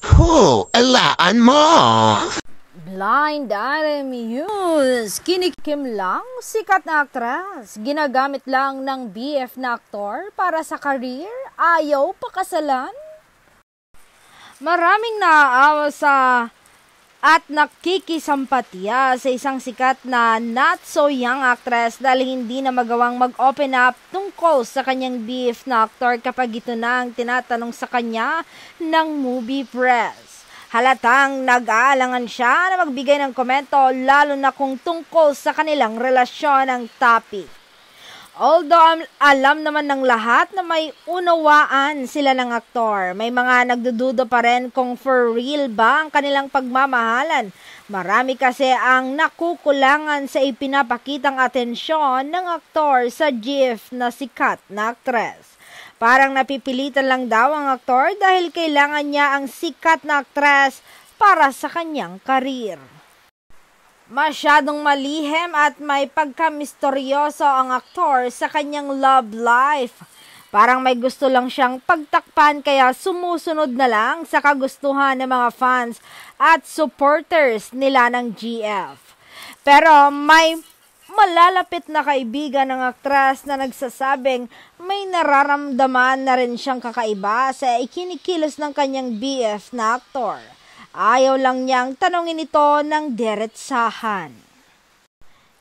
Alaan mo! Blind Item News. Kinikim lang sikat na aktres. Ginagamit lang ng BF na aktor para sa career. Ayaw pakasalan. Maraming naaawa sa at nakikisampatya sa isang sikat na not so young actress dahil hindi na magawang mag-open up tungkol sa kanyang BF na aktor kapag ito na ang tinatanong sa kanya ng movie press. Halatang nag-aalangan siya na magbigay ng komento lalo na kung tungkol sa kanilang relasyon ang topic. Although alam naman ng lahat na may unawaan sila ng aktor, may mga nagdududa pa rin kung for real ba ang kanilang pagmamahalan. Marami kasi ang nakukulangan sa ipinapakitang atensyon ng aktor sa GIF na sikat na aktres. Parang napipilitan lang daw ang aktor dahil kailangan niya ang sikat na aktres para sa kanyang karir. Masyadong malihim at may pagkamistoryoso ang aktor sa kanyang love life. Parang may gusto lang siyang pagtakpan kaya sumusunod na lang sa kagustuhan ng mga fans at supporters nila ng GF. Pero may malalapit na kaibigan ng aktres na nagsasabing may nararamdaman na rin siyang kakaiba sa ikinikilos ng kanyang BF na aktor. Ayaw lang niyang tanongin ito ng diretsahan.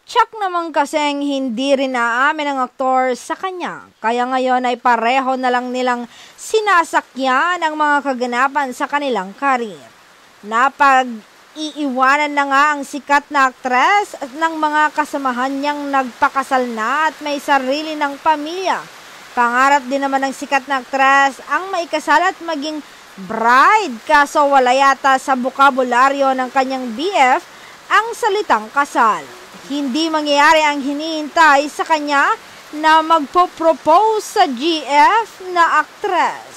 Tsak naman kasing hindi rin naamin ng aktor sa kanya, kaya ngayon ay pareho na lang nilang sinasakyan ang mga kaganapan sa kanilang karir. Napag-iiwanan na nga ang sikat na aktres at ng mga kasamahan niyang nagpakasal na at may sarili ng pamilya. Pangarap din naman ng sikat na aktres ang maikasal at maging bride, kaso wala yata sa bokabularyo ng kanyang BF ang salitang kasal. Hindi mangyayari ang hinihintay sa kanya na magpo-propose sa GF na aktres.